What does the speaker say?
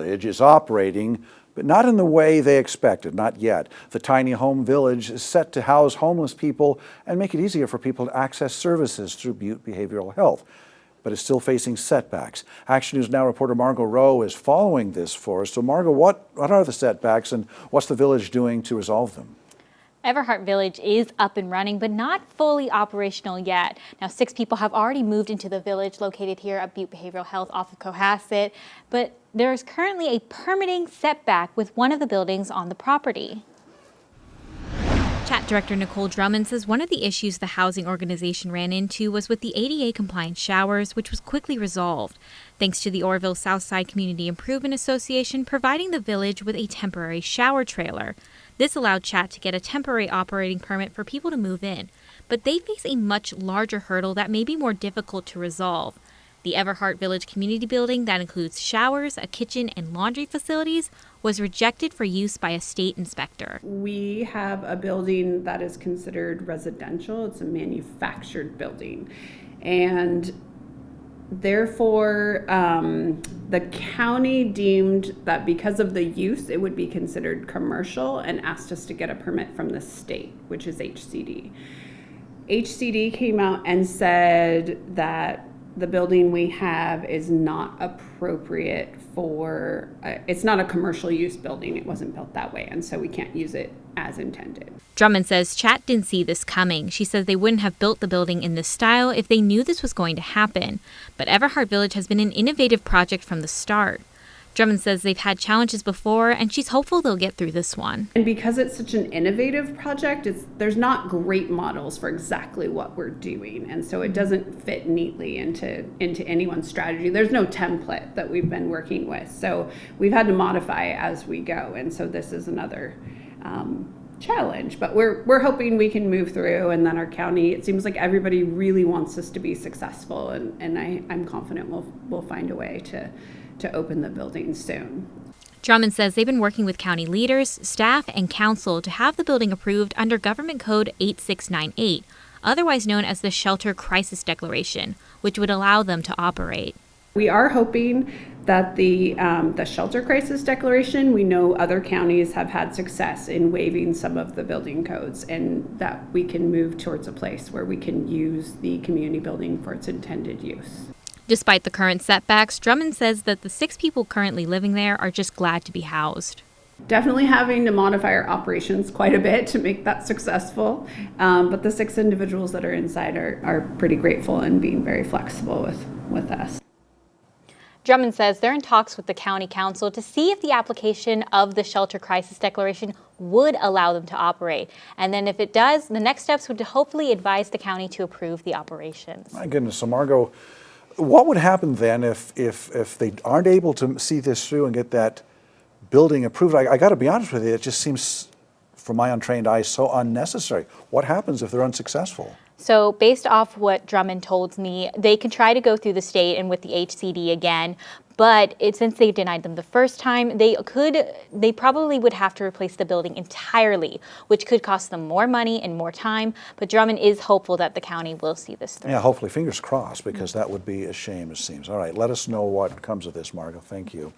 Village is operating, but not in the way they expected, not yet. The tiny home village is set to house homeless people and make it easier for people to access services through Butte Behavioral Health, but is still facing setbacks. Action News Now reporter Margot Rowe is following this for us. So Margot, what are the setbacks and what's the village doing to resolve them? Everhart Village is up and running, but not fully operational yet. Now, 6 people have already moved into the village located here at Butte Behavioral Health off of Cohasset, but there is currently a permitting setback with one of the buildings on the property. Chat Director Nicole Drummond says one of the issues the housing organization ran into was with the ADA-compliant showers, which was quickly resolved, thanks to the Orrville Southside Community Improvement Association providing the village with a temporary shower trailer. This allowed Chat to get a temporary operating permit for people to move in, but they face a much larger hurdle that may be more difficult to resolve. The Everhart Village community building that includes showers, a kitchen, and laundry facilities was rejected for use by a state inspector. We have a building that is considered residential. It's a manufactured building. And therefore, the county deemed that because of the use, it would be considered commercial and asked us to get a permit from the state, which is HCD. HCD came out and said that the building we have is not appropriate for, it's not a commercial use building. It wasn't built that way, and so we can't use it as intended. Drummond says Chat didn't see this coming. She says they wouldn't have built the building in this style if they knew this was going to happen. But Everhart Village has been an innovative project from the start. Drummond says they've had challenges before, and she's hopeful they'll get through this one. And because it's such an innovative project, there's not great models for exactly what we're doing. And so it doesn't fit neatly into anyone's strategy. There's no template that we've been working with. So we've had to modify as we go. And so this is another challenge, but we're hoping we can move through, and then our county, it seems like everybody really wants us to be successful, and I'm confident we'll find a way to open the building soon. Drummond says they've been working with county leaders, staff, and council to have the building approved under Government Code 8698, otherwise known as the Shelter Crisis Declaration, which would allow them to operate. We are hoping that the Shelter Crisis Declaration, we know other counties have had success in waiving some of the building codes, and that we can move towards a place where we can use the community building for its intended use. Despite the current setbacks, Drummond says that the 6 people currently living there are just glad to be housed. Definitely having to modify our operations quite a bit to make that successful, but the 6 individuals that are inside are pretty grateful and being very flexible with us. Drummond says they're in talks with the county council to see if the application of the Shelter Crisis Declaration would allow them to operate. And then if it does, the next steps would hopefully advise the county to approve the operations. My goodness, so Margot, what would happen then if they aren't able to see this through and get that building approved? I got to be honest with you, it just seems, from my untrained eyes, so unnecessary. What happens if they're unsuccessful? So based off what Drummond told me, they can try to go through the state and with the HCD again, but since they denied them the first time, they probably would have to replace the building entirely, which could cost them more money and more time. But Drummond is hopeful that the county will see this through. Yeah, hopefully, fingers crossed, because that would be a shame, it seems. All right, let us know what comes of this, Margot. Thank you.